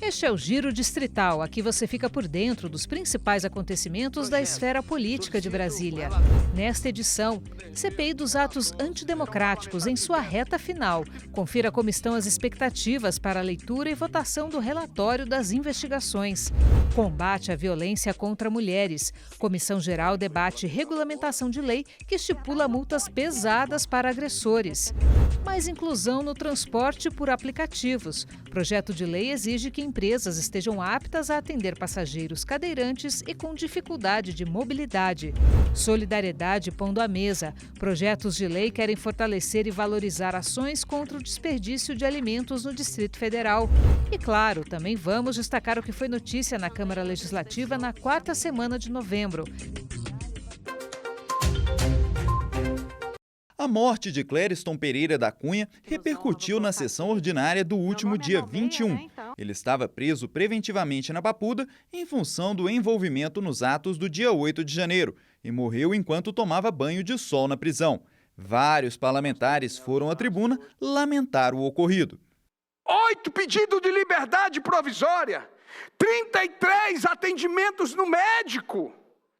Este é o Giro Distrital. Aqui você fica por dentro dos principais acontecimentos da esfera política de Brasília. Nesta edição, CPI dos atos antidemocráticos em sua reta final. Confira como estão as expectativas para a leitura e votação do relatório das investigações. Combate à violência contra mulheres. Comissão Geral debate regulamentação de lei que estipula multas pesadas para agressores. Mais inclusão no transporte por aplicativos. Projeto de lei exige que empresas estejam aptas a atender passageiros cadeirantes e com dificuldade de mobilidade. Solidariedade pondo à mesa. Projetos de lei querem fortalecer e valorizar ações contra o desperdício de alimentos no Distrito Federal. E claro, também vamos destacar o que foi notícia na Câmara Legislativa na 4ª semana de novembro. A morte de Clériston Pereira da Cunha repercutiu na sessão ordinária do último dia 21. Ele estava preso preventivamente na Papuda em função do envolvimento nos atos do dia 8 de janeiro e morreu enquanto tomava banho de sol na prisão. Vários parlamentares foram à tribuna lamentar o ocorrido. 8 pedidos de liberdade provisória, 33 atendimentos no médico.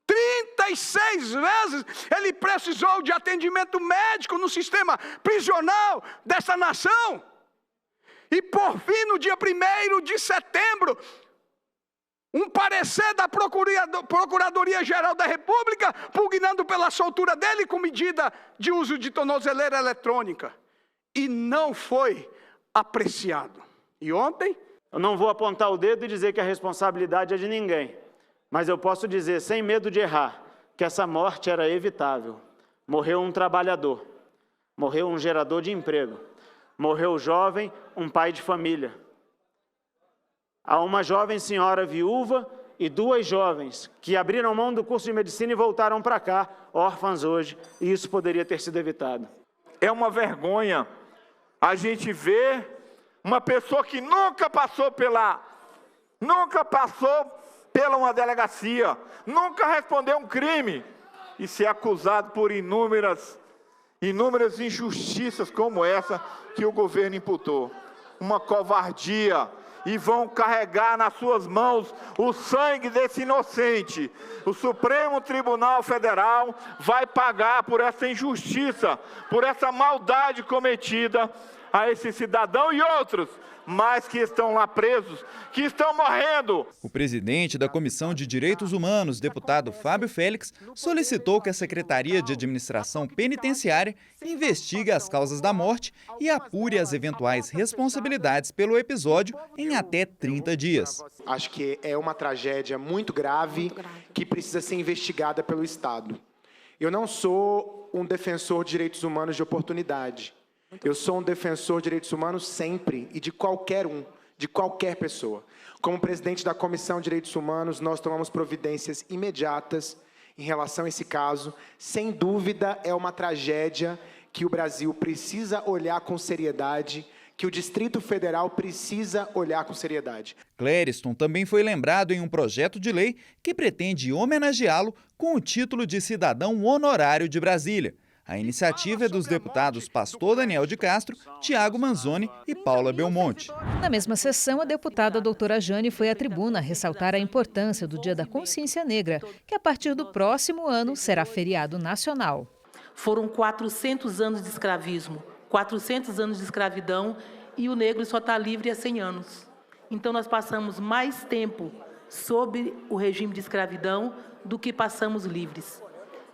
36 vezes ele precisou de atendimento médico no sistema prisional dessa nação. E por fim, no dia 1º de setembro, um parecer da Procuradoria-Geral da República pugnando pela soltura dele com medida de uso de tornozeleira eletrônica. E não foi apreciado. E ontem? Eu não vou apontar o dedo e dizer que a responsabilidade é de ninguém. Mas eu posso dizer, sem medo de errar, que essa morte era evitável. Morreu um trabalhador, morreu um gerador de emprego, morreu jovem, um pai de família. Há uma jovem senhora viúva e 2 jovens que abriram mão do curso de medicina e voltaram para cá, órfãs hoje, e isso poderia ter sido evitado. É uma vergonha a gente ver uma pessoa que nunca passou pela uma delegacia, nunca respondeu um crime e ser acusado por inúmeras injustiças como essa que o governo imputou. Uma covardia, e vão carregar nas suas mãos o sangue desse inocente. O Supremo Tribunal Federal vai pagar por essa injustiça, por essa maldade cometida a esse cidadão e outros, mas que estão lá presos, que estão morrendo. O presidente da Comissão de Direitos Humanos, deputado Fábio Félix, solicitou que a Secretaria de Administração Penitenciária investigue as causas da morte e apure as eventuais responsabilidades pelo episódio em até 30 dias. Acho que é uma tragédia muito grave que precisa ser investigada pelo Estado. Eu não sou um defensor de direitos humanos de oportunidade. Eu sou um defensor de direitos humanos sempre e de qualquer pessoa. Como presidente da Comissão de Direitos Humanos, nós tomamos providências imediatas em relação a esse caso. Sem dúvida, é uma tragédia que o Brasil precisa olhar com seriedade, que o Distrito Federal precisa olhar com seriedade. Clériston também foi lembrado em um projeto de lei que pretende homenageá-lo com o título de cidadão honorário de Brasília. A iniciativa é dos deputados Pastor Daniel de Castro, Tiago Manzoni e Paula Belmonte. Na mesma sessão, a deputada doutora Jane foi à tribuna ressaltar a importância do Dia da Consciência Negra, que a partir do próximo ano será feriado nacional. Foram 400 anos de escravismo, 400 anos de escravidão, e o negro só está livre há 100 anos. Então nós passamos mais tempo sob o regime de escravidão do que passamos livres.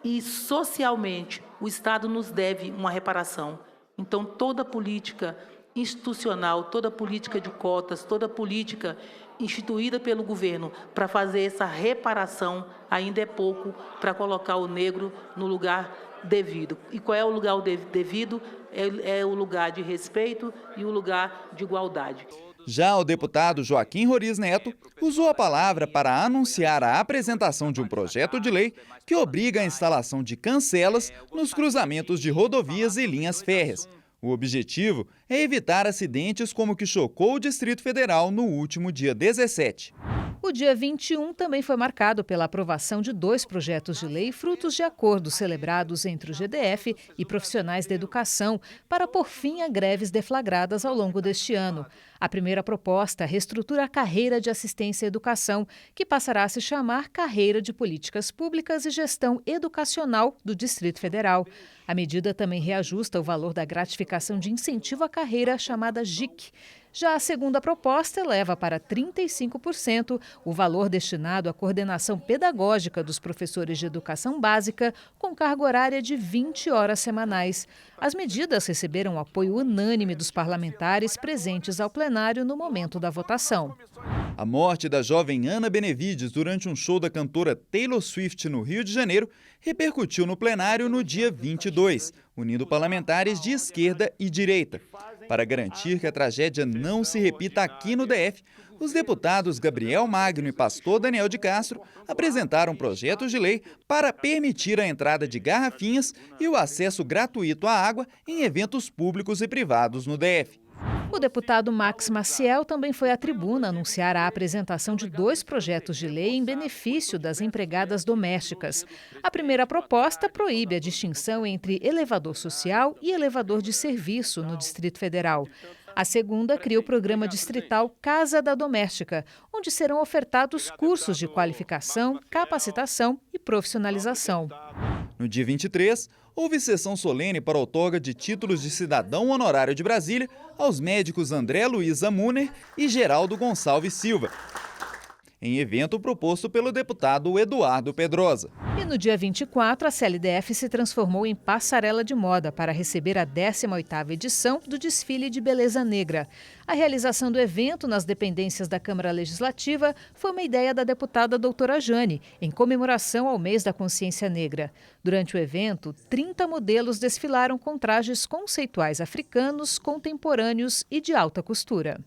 E, socialmente, o Estado nos deve uma reparação. Então, toda política institucional, toda política de cotas, toda política instituída pelo governo para fazer essa reparação ainda é pouco para colocar o negro no lugar devido. E qual é o lugar devido? É o lugar de respeito e o lugar de igualdade. Já o deputado Joaquim Roriz Neto usou a palavra para anunciar a apresentação de um projeto de lei que obriga a instalação de cancelas nos cruzamentos de rodovias e linhas férreas. O objetivo é evitar acidentes como o que chocou o Distrito Federal no último dia 17. O dia 21 também foi marcado pela aprovação de 2 projetos de lei frutos de acordos celebrados entre o GDF e profissionais da educação para pôr fim a greves deflagradas ao longo deste ano. A primeira proposta reestrutura a carreira de assistência à educação, que passará a se chamar Carreira de Políticas Públicas e Gestão Educacional do Distrito Federal. A medida também reajusta o valor da gratificação de incentivo à carreira, chamada GIC. Já a segunda proposta eleva para 35% o valor destinado à coordenação pedagógica dos professores de educação básica, com carga horária de 20 horas semanais. As medidas receberam apoio unânime dos parlamentares presentes ao plenário no momento da votação. A morte da jovem Ana Benevides durante um show da cantora Taylor Swift no Rio de Janeiro repercutiu no plenário no dia 22, unindo parlamentares de esquerda e direita. Para garantir que a tragédia não se repita aqui no DF, os deputados Gabriel Magno e pastor Daniel de Castro apresentaram projetos de lei para permitir a entrada de garrafinhas e o acesso gratuito à água em eventos públicos e privados no DF. O deputado Max Maciel também foi à tribuna anunciar a apresentação de 2 projetos de lei em benefício das empregadas domésticas. A primeira proposta proíbe a distinção entre elevador social e elevador de serviço no Distrito Federal. A segunda cria o programa distrital Casa da Doméstica, onde serão ofertados cursos de qualificação, capacitação e profissionalização. No dia 23, houve sessão solene para outorga de títulos de cidadão honorário de Brasília aos médicos André Luiz Amuner e Geraldo Gonçalves Silva, em evento proposto pelo deputado Eduardo Pedrosa. E no dia 24, a CLDF se transformou em passarela de moda para receber a 18ª edição do Desfile de Beleza Negra. A realização do evento nas dependências da Câmara Legislativa foi uma ideia da deputada doutora Jane, em comemoração ao mês da consciência negra. Durante o evento, 30 modelos desfilaram com trajes conceituais africanos, contemporâneos e de alta costura.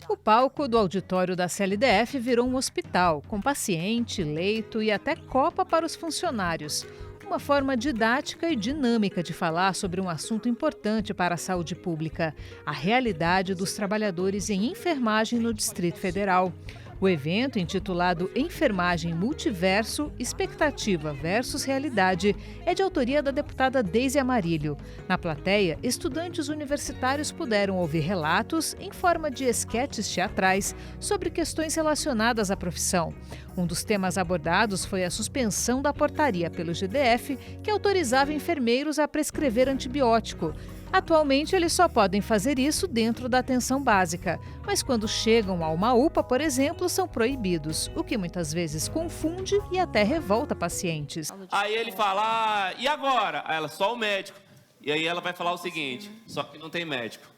O palco do auditório da CLDF virou um hospital, com paciente, leito e até copa para os funcionários. Uma forma didática e dinâmica de falar sobre um assunto importante para a saúde pública, a realidade dos trabalhadores em enfermagem no Distrito Federal. O evento, intitulado Enfermagem Multiverso, Expectativa versus Realidade, é de autoria da deputada Deise Amarilho. Na plateia, estudantes universitários puderam ouvir relatos, em forma de esquetes teatrais, sobre questões relacionadas à profissão. Um dos temas abordados foi a suspensão da portaria pelo GDF, que autorizava enfermeiros a prescrever antibiótico. Atualmente, eles só podem fazer isso dentro da atenção básica, mas quando chegam a uma UPA, por exemplo, são proibidos, o que muitas vezes confunde e até revolta pacientes. Aí ele fala, e agora? Aí ela, só o médico. E aí ela vai falar o seguinte, só que não tem médico.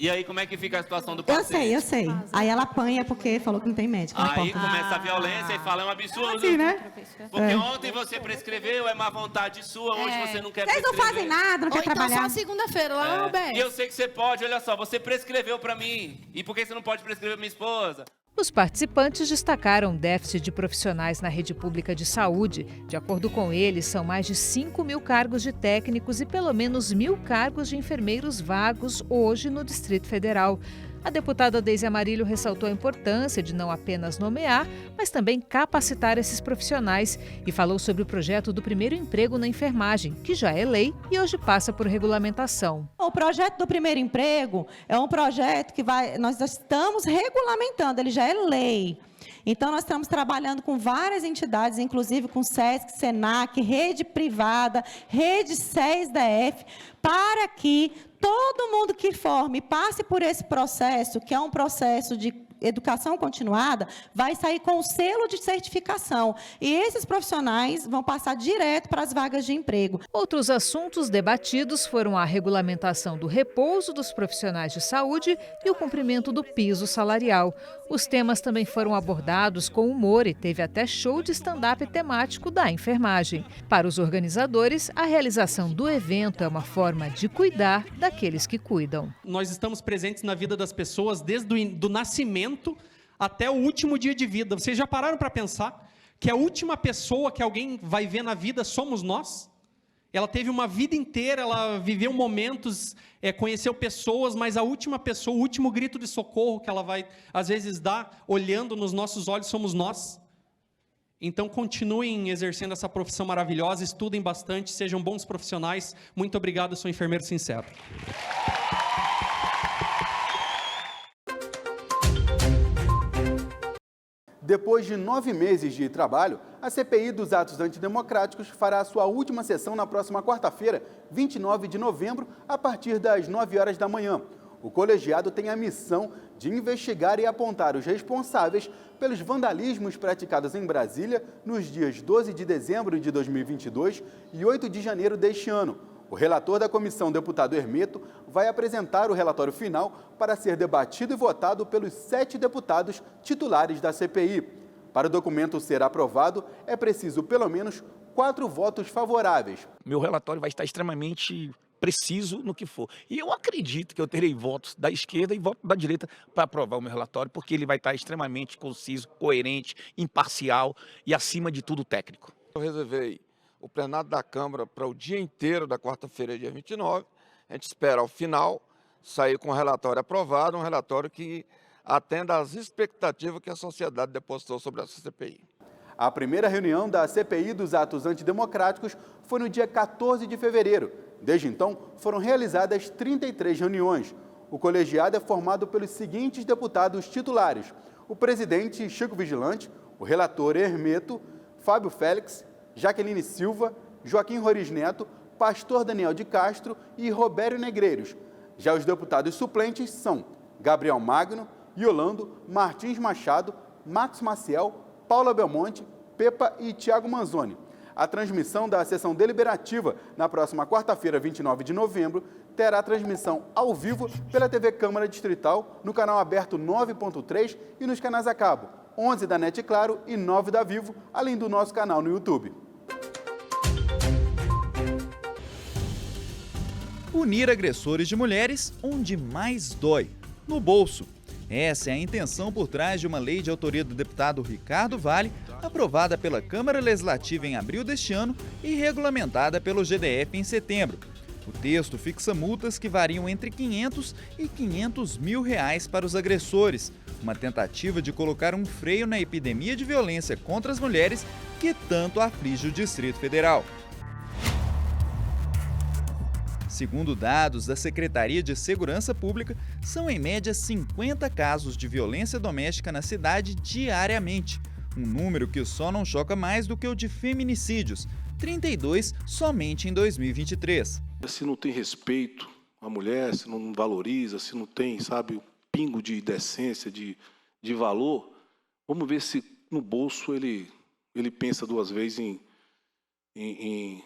E aí como é que fica a situação do paciente? Eu sei. Aí ela apanha porque falou que não tem médico. Aí começa a violência e fala, é um absurdo. Assim, né? Porque ontem você prescreveu, é má vontade sua, hoje você não quer prescrever. Vocês não fazem nada, não quer trabalhar. Então só segunda-feira, lá no BES. E eu sei que você pode, olha só, você prescreveu pra mim. E por que você não pode prescrever pra minha esposa? Os participantes destacaram o déficit de profissionais na rede pública de saúde. De acordo com eles, são mais de 5.000 cargos de técnicos e pelo menos 1.000 cargos de enfermeiros vagos hoje no Distrito Federal. A deputada Deise Amarilho ressaltou a importância de não apenas nomear, mas também capacitar esses profissionais e falou sobre o projeto do primeiro emprego na enfermagem, que já é lei e hoje passa por regulamentação. O projeto do primeiro emprego é um projeto que nós estamos regulamentando, ele já é lei. Então, nós estamos trabalhando com várias entidades, inclusive com SESC, SENAC, rede privada, rede SES-DF, para que todo mundo que forme passe por esse processo, que é um processo de educação continuada, vai sair com o selo de certificação. E esses profissionais vão passar direto para as vagas de emprego. Outros assuntos debatidos foram a regulamentação do repouso dos profissionais de saúde e o cumprimento do piso salarial. Os temas também foram abordados com humor e teve até show de stand-up temático da enfermagem. Para os organizadores, a realização do evento é uma forma de cuidar daqueles que cuidam. Nós estamos presentes na vida das pessoas desde o nascimento até o último dia de vida. Vocês já pararam para pensar que a última pessoa que alguém vai ver na vida somos nós? Ela teve uma vida inteira, ela viveu momentos, conheceu pessoas, mas a última pessoa, o último grito de socorro que ela vai, às vezes, dar, olhando nos nossos olhos, somos nós. Então, continuem exercendo essa profissão maravilhosa, estudem bastante, sejam bons profissionais. Muito obrigado, eu sou enfermeiro sincero. Depois de 9 meses de trabalho, a CPI dos atos antidemocráticos fará a sua última sessão na próxima quarta-feira, 29 de novembro, a partir das 9 horas da manhã. O colegiado tem a missão de investigar e apontar os responsáveis pelos vandalismos praticados em Brasília nos dias 12 de dezembro de 2022 e 8 de janeiro deste ano. O relator da comissão, deputado Hermeto, vai apresentar o relatório final para ser debatido e votado pelos 7 deputados titulares da CPI. Para o documento ser aprovado, é preciso pelo menos 4 votos favoráveis. Meu relatório vai estar extremamente preciso no que for. E eu acredito que eu terei votos da esquerda e votos da direita para aprovar o meu relatório, porque ele vai estar extremamente conciso, coerente, imparcial e, acima de tudo, técnico. Eu reservei o plenário da Câmara para o dia inteiro da quarta-feira, dia 29. A gente espera, ao final, sair com um relatório aprovado, um relatório que atenda às expectativas que a sociedade depositou sobre essa CPI. A primeira reunião da CPI dos atos antidemocráticos foi no dia 14 de fevereiro. Desde então, foram realizadas 33 reuniões. O colegiado é formado pelos seguintes deputados titulares: o presidente Chico Vigilante, o relator Hermeto, Fábio Félix, Jaqueline Silva, Joaquim Roriz Neto, Pastor Daniel de Castro e Robério Negreiros. Já os deputados suplentes são Gabriel Magno, Yolando, Martins Machado, Max Maciel, Paula Belmonte, Pepa e Tiago Manzoni. A transmissão da sessão deliberativa na próxima quarta-feira, 29 de novembro, terá transmissão ao vivo pela TV Câmara Distrital, no canal aberto 9.3 e nos canais a cabo, 11 da NET Claro e 9 da Vivo, além do nosso canal no YouTube. Unir agressores de mulheres onde mais dói, no bolso. Essa é a intenção por trás de uma lei de autoria do deputado Ricardo Vale, aprovada pela Câmara Legislativa em abril deste ano e regulamentada pelo GDF em setembro. O texto fixa multas que variam entre R$ 500 e R$ 500 mil para os agressores, uma tentativa de colocar um freio na epidemia de violência contra as mulheres que tanto aflige o Distrito Federal. Segundo dados da Secretaria de Segurança Pública, são em média 50 casos de violência doméstica na cidade diariamente, um número que só não choca mais do que o de feminicídios, 32 somente em 2023. Se não tem respeito à mulher, se não valoriza, se não tem, sabe, o pingo de decência, de valor, vamos ver se no bolso ele pensa 2 vezes em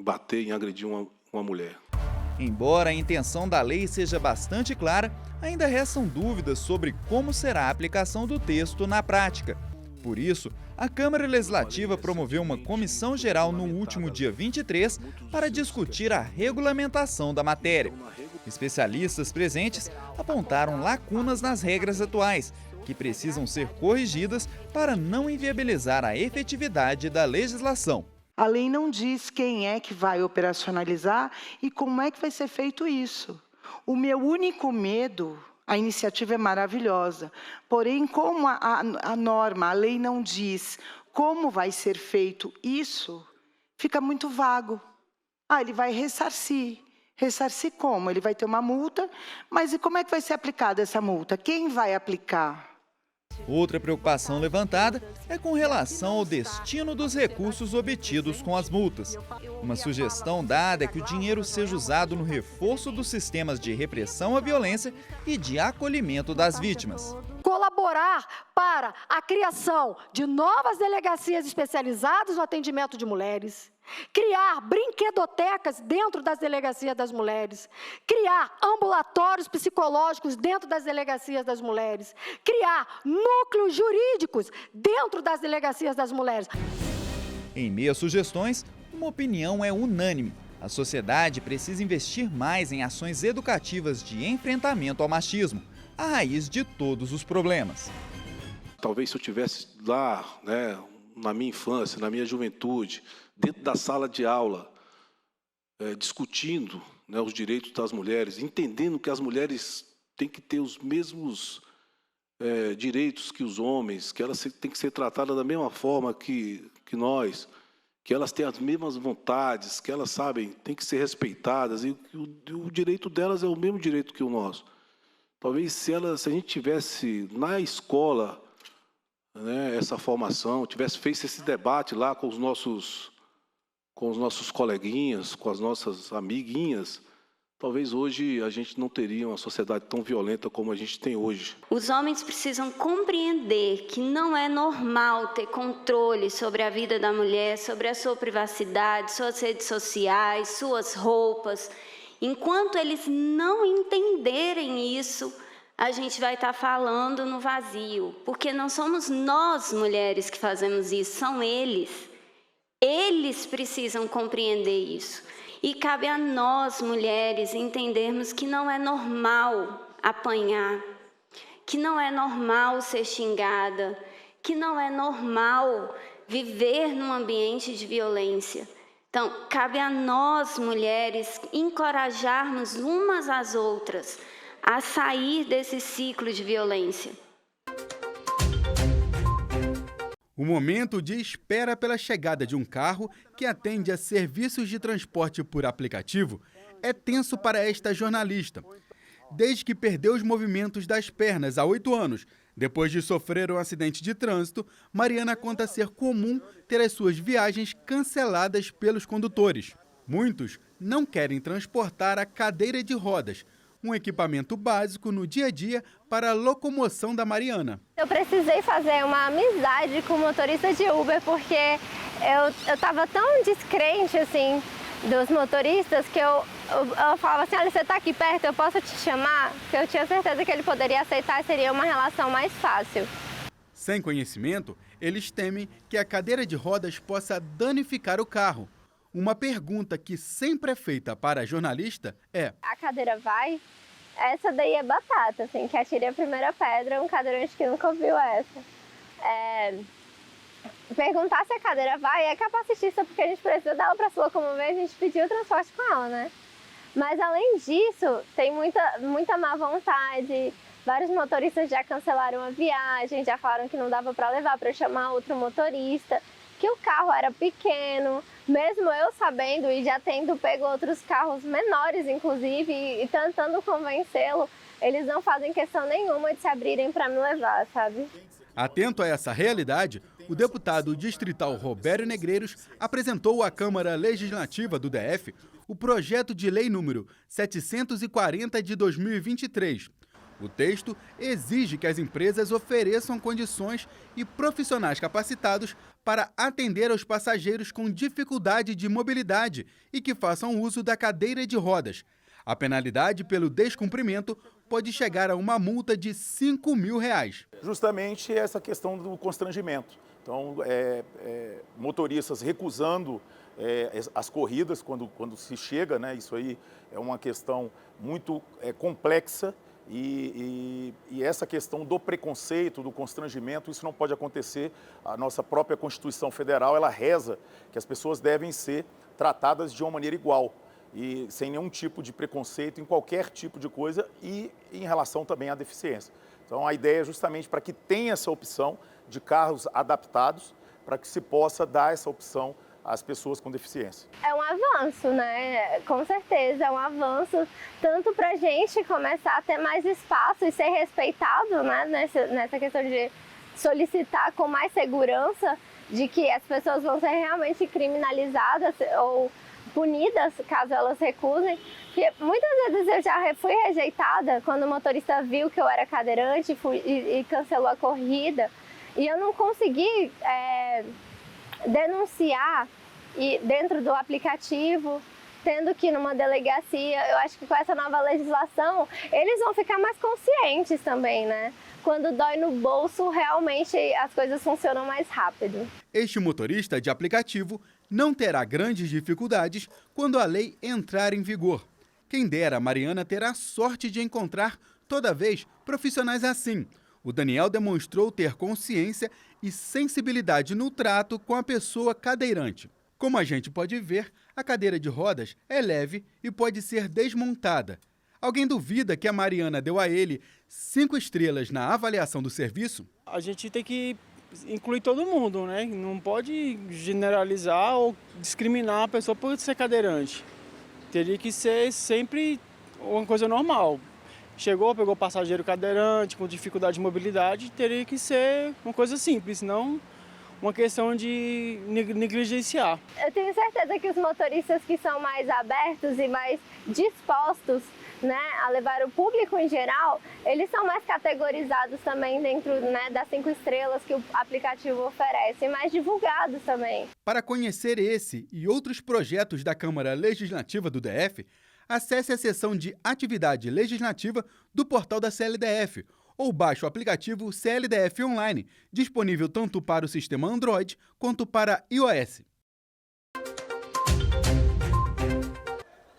bater, em agredir uma mulher. Embora a intenção da lei seja bastante clara, ainda restam dúvidas sobre como será a aplicação do texto na prática. Por isso, a Câmara Legislativa promoveu uma comissão geral no último dia 23 para discutir a regulamentação da matéria. Especialistas presentes apontaram lacunas nas regras atuais, que precisam ser corrigidas para não inviabilizar a efetividade da legislação. A lei não diz quem é que vai operacionalizar e como é que vai ser feito isso. O meu único medo, a iniciativa é maravilhosa, porém, como a norma, a lei não diz como vai ser feito isso, fica muito vago. Ele vai ressarcir. Ressarcir como? Ele vai ter uma multa, mas e como é que vai ser aplicada essa multa? Quem vai aplicar? Outra preocupação levantada é com relação ao destino dos recursos obtidos com as multas. Uma sugestão dada é que o dinheiro seja usado no reforço dos sistemas de repressão à violência e de acolhimento das vítimas. Colaborar para a criação de novas delegacias especializadas no atendimento de mulheres, criar brinquedotecas dentro das delegacias das mulheres, criar ambulatórios psicológicos dentro das delegacias das mulheres, criar núcleos jurídicos dentro das delegacias das mulheres. Em meio a sugestões, uma opinião é unânime. A sociedade precisa investir mais em ações educativas de enfrentamento ao machismo, a raiz de todos os problemas. Talvez se eu tivesse lá, na minha infância, na minha juventude, dentro da sala de aula, discutindo, né, os direitos das mulheres, entendendo que as mulheres têm que ter os mesmos direitos que os homens, que elas têm que ser tratadas da mesma forma que nós, que elas têm as mesmas vontades, que elas têm que ser respeitadas, e o direito delas é o mesmo direito que o nosso. Talvez se a gente tivesse na escola, né, essa formação, tivesse feito esse debate lá com os nossos coleguinhas, com as nossas amiguinhas, talvez hoje a gente não teria uma sociedade tão violenta como a gente tem hoje. Os homens precisam compreender que não é normal ter controle sobre a vida da mulher, sobre a sua privacidade, suas redes sociais, suas roupas. Enquanto eles não entenderem isso, a gente vai estar falando no vazio, porque não somos nós, mulheres, que fazemos isso, são eles. Eles precisam compreender isso. E cabe a nós, mulheres, entendermos que não é normal apanhar, que não é normal ser xingada, que não é normal viver num ambiente de violência. Então, cabe a nós, mulheres, encorajarmos umas às outras a sair desse ciclo de violência. O momento de espera pela chegada de um carro que atende a serviços de transporte por aplicativo é tenso para esta jornalista. Desde que perdeu os movimentos das pernas há 8 anos, depois de sofrer um acidente de trânsito, Mariana conta ser comum ter as suas viagens canceladas pelos condutores. Muitos não querem transportar a cadeira de rodas, um equipamento básico no dia a dia para a locomoção da Mariana. Eu precisei fazer uma amizade com o motorista de Uber porque eu estava tão descrente assim dos motoristas que eu falava assim, olha, você está aqui perto, eu posso te chamar? Que eu tinha certeza que ele poderia aceitar e seria uma relação mais fácil. Sem conhecimento, eles temem que a cadeira de rodas possa danificar o carro. Uma pergunta que sempre é feita para a jornalista é: a cadeira vai? Essa daí é batata, assim, que atire a primeira pedra, um cadeirante que nunca ouviu essa. Perguntar se a cadeira vai é capacitista, porque a gente precisa dela para se locomover, a gente pediu o transporte com ela, né? Mas além disso, tem muita má vontade, vários motoristas já cancelaram a viagem, já falaram que não dava para levar, para chamar outro motorista, que o carro era pequeno, mesmo eu sabendo e já tendo pego outros carros menores, inclusive, e tentando convencê-lo, eles não fazem questão nenhuma de se abrirem para me levar, sabe? Atento a essa realidade, o deputado distrital Robério Negreiros apresentou à Câmara Legislativa do DF o projeto de lei número 740 de 2023. O texto exige que as empresas ofereçam condições e profissionais capacitados para atender aos passageiros com dificuldade de mobilidade e que façam uso da cadeira de rodas. A penalidade pelo descumprimento pode chegar a uma multa de R$ 5.000. Justamente essa questão do constrangimento. Então, motoristas recusando as corridas quando se chega, né? Isso aí é uma questão muito complexa. E essa questão do preconceito, do constrangimento, isso não pode acontecer. A nossa própria Constituição Federal, ela reza que as pessoas devem ser tratadas de uma maneira igual e sem nenhum tipo de preconceito em qualquer tipo de coisa e em relação também à deficiência. Então, a ideia é justamente para que tenha essa opção de carros adaptados, para que se possa dar essa opção às pessoas com deficiência. É um avanço, né? Com certeza, é um avanço tanto para a gente começar a ter mais espaço e ser respeitado, né? Nessa questão de solicitar com mais segurança de que as pessoas vão ser realmente criminalizadas ou punidas caso elas recusem. Porque muitas vezes eu já fui rejeitada quando o motorista viu que eu era cadeirante e cancelou a corrida e eu não consegui denunciar dentro do aplicativo, tendo que ir numa delegacia. Eu acho que com essa nova legislação eles vão ficar mais conscientes também, né? Quando dói no bolso, realmente as coisas funcionam mais rápido. Este motorista de aplicativo não terá grandes dificuldades quando a lei entrar em vigor. Quem dera, Mariana terá sorte de encontrar, toda vez, profissionais assim. O Daniel demonstrou ter consciência e sensibilidade no trato com a pessoa cadeirante. Como a gente pode ver, a cadeira de rodas é leve e pode ser desmontada. Alguém duvida que a Mariana deu a ele 5 estrelas na avaliação do serviço? A gente tem que incluir todo mundo, né? Não pode generalizar ou discriminar a pessoa por ser cadeirante. Teria que ser sempre uma coisa normal. Chegou, pegou passageiro cadeirante, com dificuldade de mobilidade, teria que ser uma coisa simples, não uma questão de negligenciar. Eu tenho certeza que os motoristas que são mais abertos e mais dispostos, né, a levar o público em geral, eles são mais categorizados também dentro, né, das 5 estrelas que o aplicativo oferece, mais divulgados também. Para conhecer esse e outros projetos da Câmara Legislativa do DF, acesse a seção de Atividade Legislativa do portal da CLDF ou baixe o aplicativo CLDF Online, disponível tanto para o sistema Android quanto para iOS.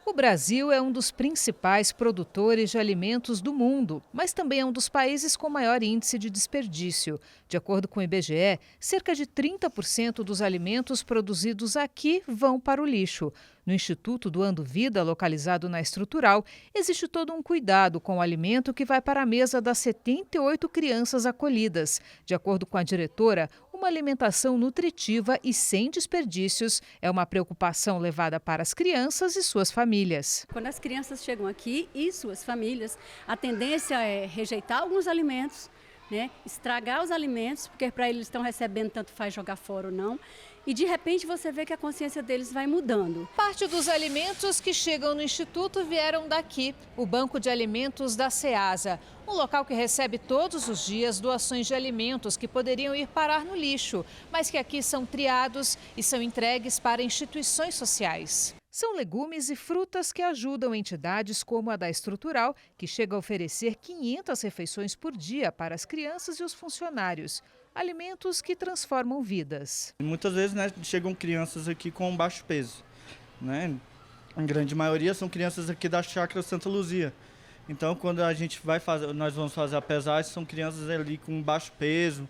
O Brasil é um dos principais produtores de alimentos do mundo, mas também é um dos países com maior índice de desperdício. De acordo com o IBGE, cerca de 30% dos alimentos produzidos aqui vão para o lixo. No Instituto Doando Vida, localizado na Estrutural, existe todo um cuidado com o alimento que vai para a mesa das 78 crianças acolhidas. De acordo com a diretora, uma alimentação nutritiva e sem desperdícios é uma preocupação levada para as crianças e suas famílias. Quando as crianças chegam aqui e suas famílias, a tendência é rejeitar alguns alimentos, né? Estragar os alimentos, porque para eles estão recebendo, tanto faz jogar fora ou não. E de repente você vê que a consciência deles vai mudando. Parte dos alimentos que chegam no Instituto vieram daqui, o Banco de Alimentos da Ceasa, um local que recebe todos os dias doações de alimentos que poderiam ir parar no lixo, mas que aqui são triados e são entregues para instituições sociais. São legumes e frutas que ajudam entidades como a da Estrutural, que chega a oferecer 500 refeições por dia para as crianças e os funcionários. Alimentos que transformam vidas. Muitas vezes, né, chegam crianças aqui com baixo peso, né? A grande maioria são crianças aqui da Chácara Santa Luzia. Então, quando a gente vai fazer, nós vamos fazer a pesagem, são crianças ali com baixo peso,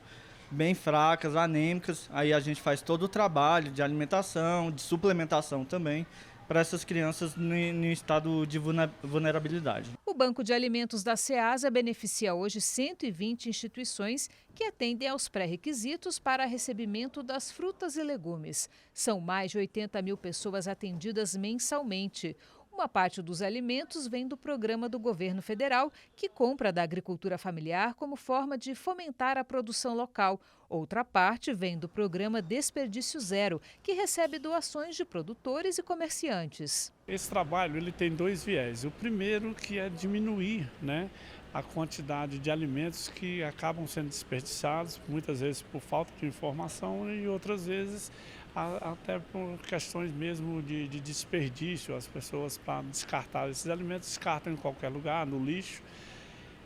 bem fracas, anêmicas. Aí a gente faz todo o trabalho de alimentação, de suplementação também, para essas crianças no estado de vulnerabilidade. O Banco de Alimentos da Ceasa beneficia hoje 120 instituições que atendem aos pré-requisitos para recebimento das frutas e legumes. São mais de 80 mil pessoas atendidas mensalmente. Uma parte dos alimentos vem do programa do governo federal, que compra da agricultura familiar como forma de fomentar a produção local. Outra parte vem do programa Desperdício Zero, que recebe doações de produtores e comerciantes. Esse trabalho ele tem 2 viés. O primeiro que é diminuir, né, a quantidade de alimentos que acabam sendo desperdiçados, muitas vezes por falta de informação e outras vezes até por questões mesmo de desperdício. As pessoas, para descartar esses alimentos, descartam em qualquer lugar, no lixo,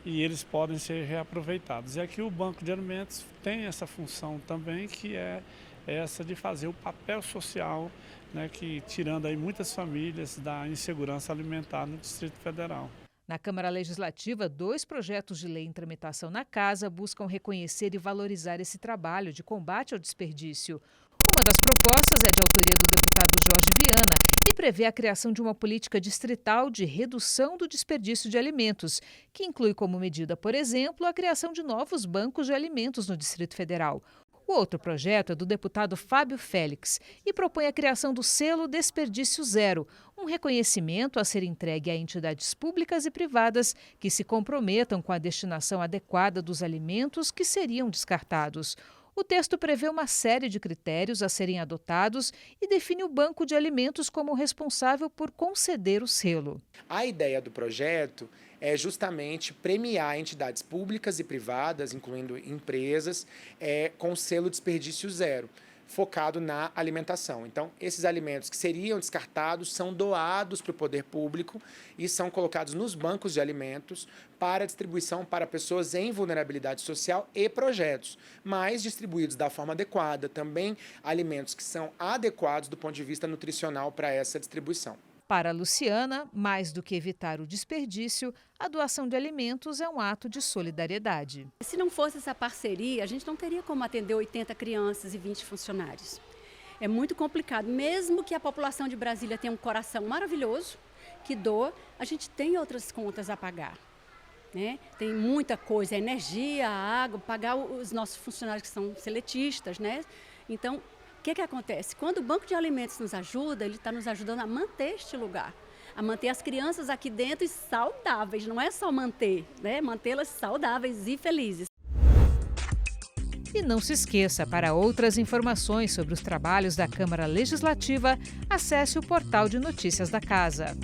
e eles podem ser reaproveitados. E aqui o Banco de Alimentos tem essa função também, que é essa de fazer o papel social, né, que tirando aí muitas famílias da insegurança alimentar no Distrito Federal. Na Câmara Legislativa, 2 projetos de lei em tramitação na Casa buscam reconhecer e valorizar esse trabalho de combate ao desperdício. Uma das propostas é de autoria do deputado Jorge Viana e prevê a criação de uma política distrital de redução do desperdício de alimentos, que inclui como medida, por exemplo, a criação de novos bancos de alimentos no Distrito Federal. O outro projeto é do deputado Fábio Félix e propõe a criação do selo Desperdício Zero, um reconhecimento a ser entregue a entidades públicas e privadas que se comprometam com a destinação adequada dos alimentos que seriam descartados. O texto prevê uma série de critérios a serem adotados e define o Banco de Alimentos como responsável por conceder o selo. A ideia do projeto é justamente premiar entidades públicas e privadas, incluindo empresas, com o selo Desperdício Zero, focado na alimentação. Então, esses alimentos que seriam descartados são doados para o poder público e são colocados nos bancos de alimentos para distribuição para pessoas em vulnerabilidade social e projetos, mas distribuídos da forma adequada, também alimentos que são adequados do ponto de vista nutricional para essa distribuição. Para a Luciana, mais do que evitar o desperdício, a doação de alimentos é um ato de solidariedade. Se não fosse essa parceria, a gente não teria como atender 80 crianças e 20 funcionários. É muito complicado. Mesmo que a população de Brasília tenha um coração maravilhoso, que doa, a gente tem outras contas a pagar. Né? Tem muita coisa, a energia, a água, pagar os nossos funcionários que são seletistas. Né? Então, o que acontece? Quando o Banco de Alimentos nos ajuda, ele está nos ajudando a manter este lugar, a manter as crianças aqui dentro e saudáveis. Não é só manter, né? Mantê-las saudáveis e felizes. E não se esqueça, para outras informações sobre os trabalhos da Câmara Legislativa, acesse o portal de notícias da Casa.